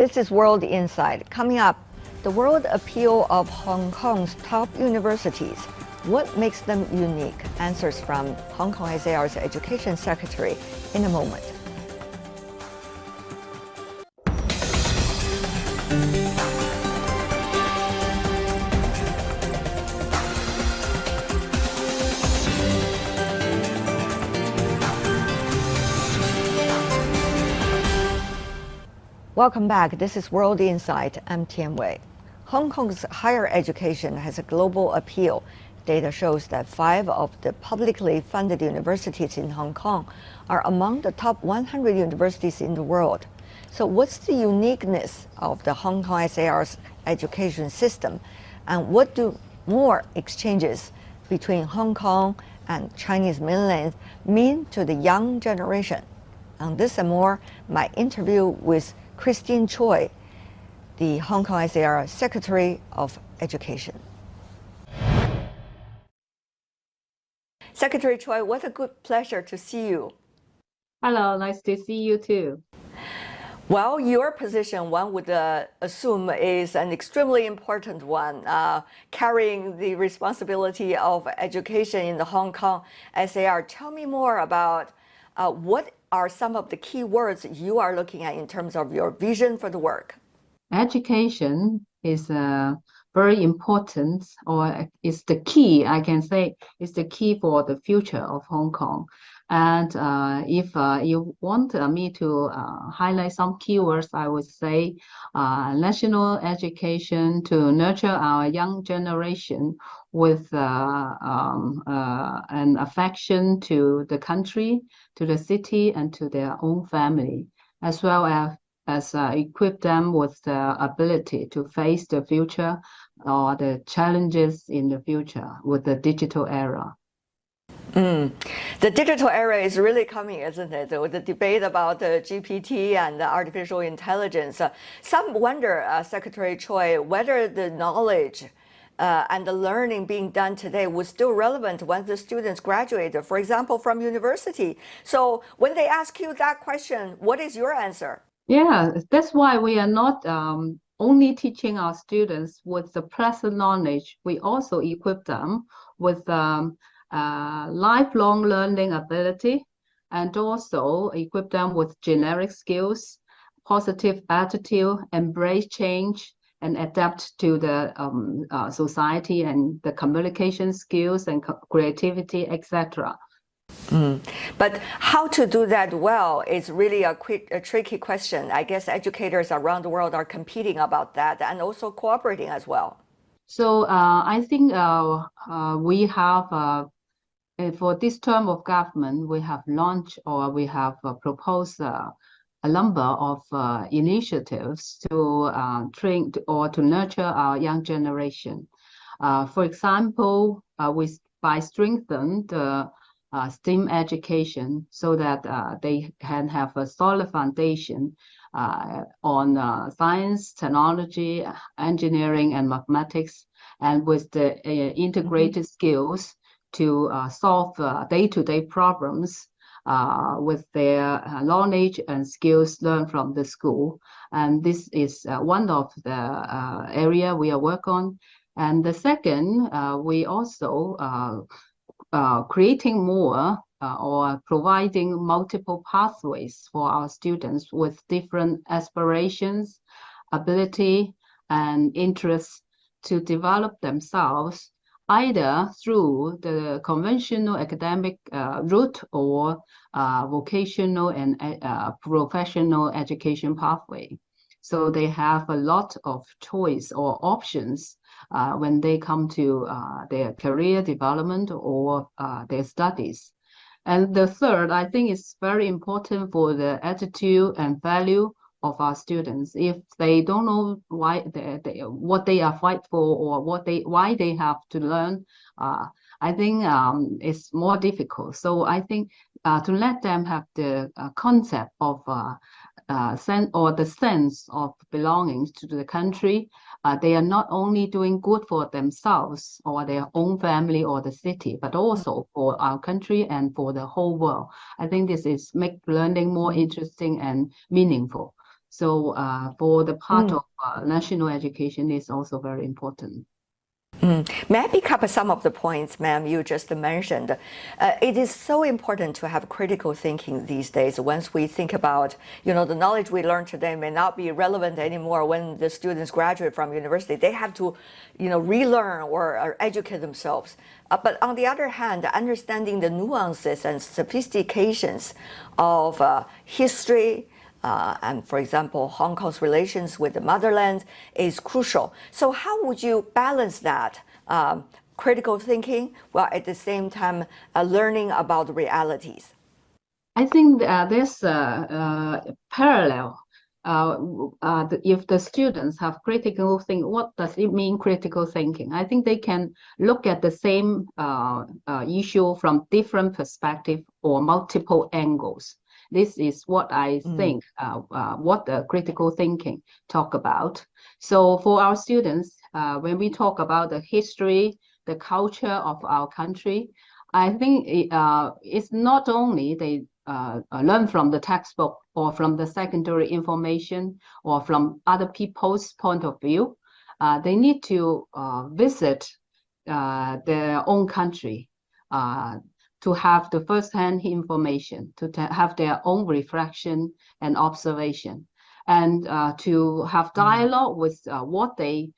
This is World Insight. Coming up, the world appeal of Hong Kong's top universities. What makes them unique? Answers from Hong Kong HKSAR's Education Secretary in a moment. Welcome back. This is World Insight. I'm Tian Wei. Hong Kong's higher education has a global appeal. Data shows that 5 of the publicly funded universities in Hong Kong are among the top 100 universities in the world. So what's the uniqueness of the Hong Kong HKSAR's education system? And what do more exchanges between Hong Kong and Chinese mainland mean to the young generation? On this and more, my interview with Christine Choi, the Hong Kong HKSAR Secretary of Education. Secretary Choi, what a good pleasure to see you. Hello, nice to see you too. Well, your position, one would assume, is an extremely important one, carrying the responsibility of education in the Hong Kong HKSAR. Tell me more about what are some of the key words you are looking at in terms of your vision for the work? Education is very important, or is the key, I can say, is the key for the future of Hong Kong. And if you want me to highlight some keywords, I would say national education to nurture our young generation with an affection to the country, to the city, and to their own family, as well as equip them with the ability to face the future or the challenges in the future with the digital era. The digital era is really coming, isn't it? With the debate about the GPT and the artificial intelligence. Some wonder, Secretary Choi, whether the knowledge and the learning being done today was still relevant when the students graduate, for example, from university. So when they ask you that question, what is your answer? Yeah, that's why we are not only teaching our students with the present knowledge. We also equip them with lifelong learning ability, and also equip them with generic skills, positive attitude, embrace change, and adapt to the society and the communication skills and creativity, etc. But how to do that well is really a tricky question. I guess educators around the world are competing about that and also cooperating as well. So I think we have, for this term of government, we have launched or we have proposed a number of initiatives to train or to nurture our young generation. For example, by strengthening the STEAM education so that they can have a solid foundation on science, technology, engineering, and mathematics, and with the integrated skills to solve day-to-day problems with their knowledge and skills learned from the school. And this is one of the area we are working on. And the second, we also creating more or providing multiple pathways for our students with different aspirations, ability, and interests to develop themselves either through the conventional academic route or vocational and professional education pathway. So they have a lot of choice or options when they come to their career development or their studies. And the third, I think it's very important for the attitude and value of our students. If they don't know why what they are fight for or why they have to learn, I think it's more difficult. So I think to let them have the concept of sense of belonging to the country, they are not only doing good for themselves or their own family or the city, but also for our country and for the whole world. I think this is make learning more interesting and meaningful. So for the part of national education is also very important. May I pick up some of the points, ma'am, you just mentioned? It is so important to have critical thinking these days. Once we think about, the knowledge we learned today may not be relevant anymore when the students graduate from university. They have to, relearn or educate themselves. But on the other hand, understanding the nuances and sophistications of history, and for example, Hong Kong's relations with the motherland is crucial. So how would you balance that critical thinking while at the same time learning about the realities? I think there's a parallel. If the students have critical thinking, what does it mean, critical thinking? I think they can look at the same issue from different perspectives or multiple angles. This is what I think, what the critical thinking talk about. So for our students, when we talk about the history, the culture of our country, I think it's not only they learn from the textbook or from the secondary information or from other people's point of view. They need to visit their own country to have the first-hand information, to have their own reflection and observation, and to have dialogue with what they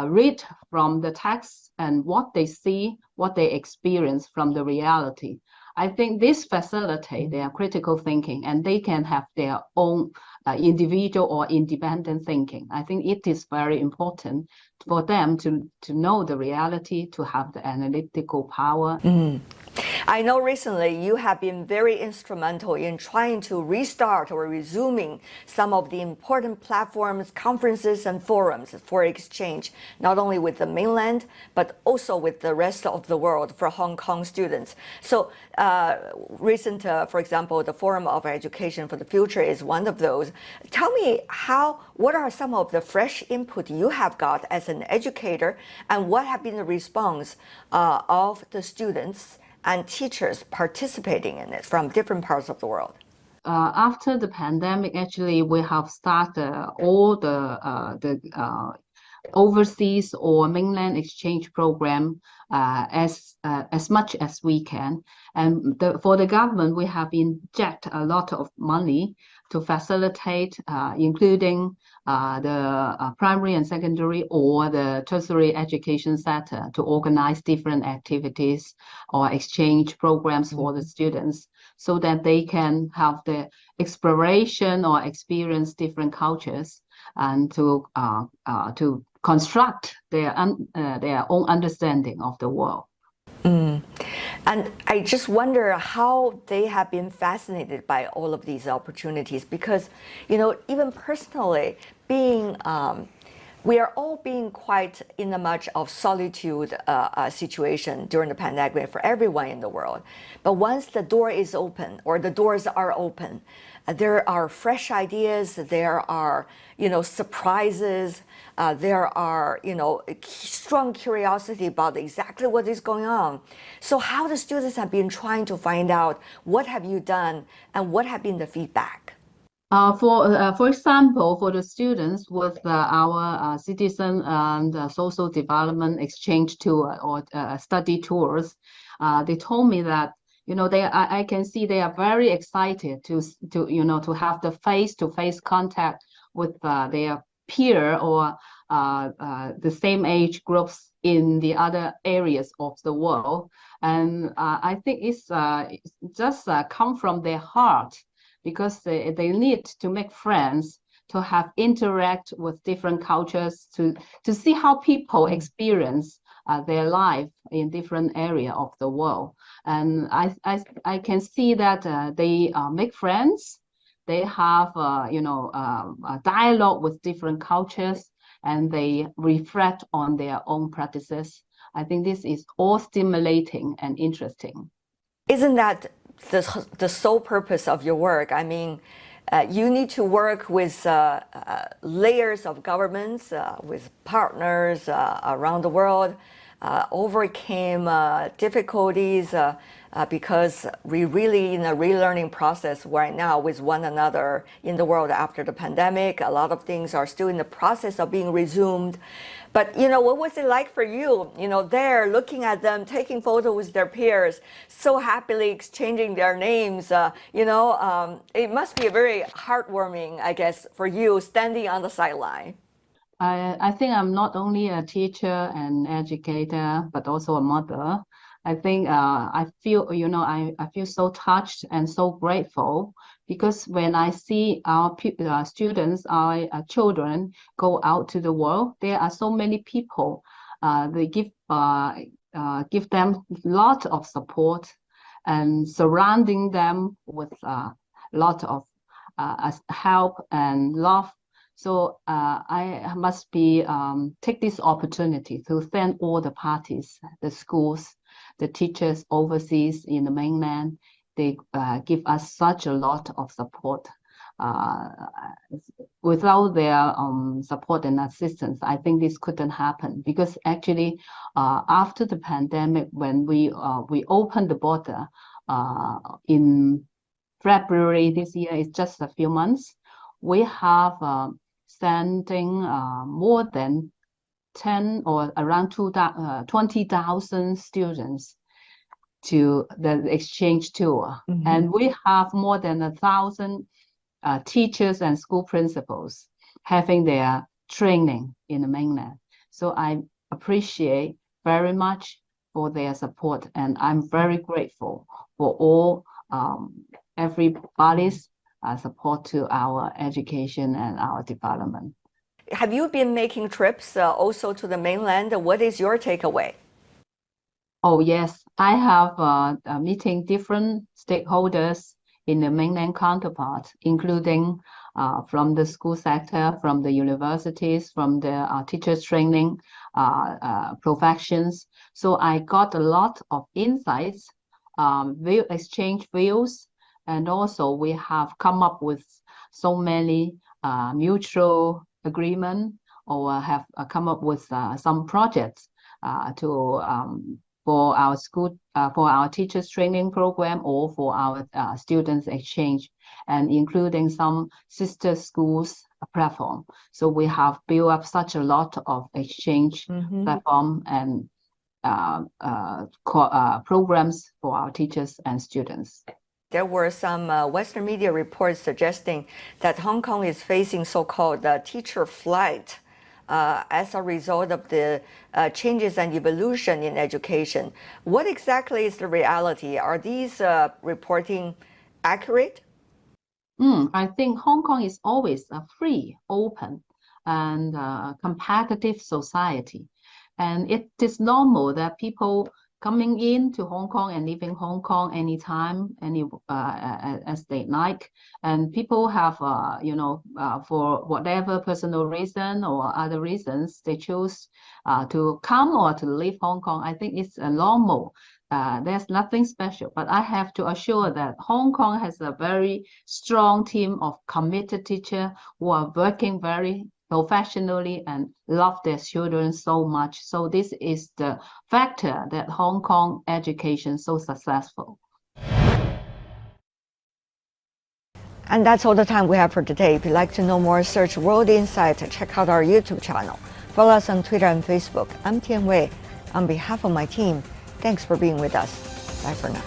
read from the text and what they see, what they experience from the reality. I think this facilitates their critical thinking, and they can have their own individual or independent thinking. I think it is very important for them to know the reality, to have the analytical power. I know recently you have been very instrumental in trying to restart or resuming some of the important platforms, conferences, and forums for exchange, not only with the mainland, but also with the rest of the world for Hong Kong students. So for example, the Forum of Education for the Future is one of those. Tell me what are some of the fresh input you have got as an educator, and what have been the response of the students and teachers participating in it from different parts of the world? After the pandemic, actually, we have started all the overseas or mainland exchange program as much as we can. And for the government, we have injected a lot of money to facilitate, including the primary and secondary or the tertiary education sector, to organize different activities or exchange programs for the students, so that they can have the exploration or experience different cultures and to construct their own understanding of the world. And I just wonder how they have been fascinated by all of these opportunities, because, even personally, we are all being quite in a much of solitude situation during the pandemic for everyone in the world. But once the door is open, or the doors are open, there are fresh ideas, there are, surprises, there are, strong curiosity about exactly what is going on. So how the students have been trying to find out what have you done and what have been the feedback? For example, for the students with our citizen and social development exchange tour or study tours, they told me that I can see they are very excited to have the face-to-face contact with their peer or the same age groups in the other areas of the world, and I think it's just come from their heart, because they need to make friends, to have interact with different cultures, to see how people experience their life in different area of the world. And I can see that they make friends, they have a dialogue with different cultures, and they reflect on their own practices. I think this is all stimulating and interesting. Isn't that the sole purpose of your work? I mean, you need to work with layers of governments, with partners around the world, overcame difficulties because we really in a relearning process right now with one another in the world after the pandemic. A lot of things are still in the process of being resumed. But, what was it like for you, there looking at them, taking photos with their peers, so happily exchanging their names, it must be a very heartwarming, I guess, for you standing on the sideline. I think I'm not only a teacher and educator, but also a mother. I think I feel, I feel so touched and so grateful because when I see our students, our children go out to the world, there are so many people. They give them a lot of support and surrounding them with a lot of help and love. So I must take this opportunity to thank all the parties, the schools, the teachers overseas in the mainland. They give us such a lot of support. Without their support and assistance, I think this couldn't happen because actually after the pandemic, when we opened the border in February this year, it's just a few months, we have sending more than 10 or around 20,000 students to the exchange tour. Mm-hmm. And we have more than 1,000 teachers and school principals having their training in the mainland. So I appreciate very much for their support, and I'm very grateful for all everybody's support to our education and our development. Have you been making trips also to the mainland? What is your takeaway? Oh, yes. I have meeting different stakeholders in the mainland counterpart, including from the school sector, from the universities, from the teachers training professions. So I got a lot of insights, exchange views, and also we have come up with so many mutual agreement or have come up with some projects for our school, for our teachers training program or for our students exchange, and including some sister schools platform. So we have built up such a lot of exchange platform and programs for our teachers and students. There were some Western media reports suggesting that Hong Kong is facing so-called teacher flight as a result of the changes and evolution in education. What exactly is the reality? Are these reporting accurate? I think Hong Kong is always a free, open, and competitive society. And it is normal that people coming into Hong Kong and leaving Hong Kong anytime, as they like. And people have, for whatever personal reason or other reasons, they choose to come or to leave Hong Kong. I think it's normal. There's nothing special, but I have to assure that Hong Kong has a very strong team of committed teachers who are working very professionally and love their children so much. So this is the factor that Hong Kong education is so successful. And that's all the time we have for today. If you'd like to know more, search World Insight. Check out our YouTube channel. Follow us on Twitter and Facebook. I'm Tian Wei. On behalf of my team, thanks for being with us. Bye for now.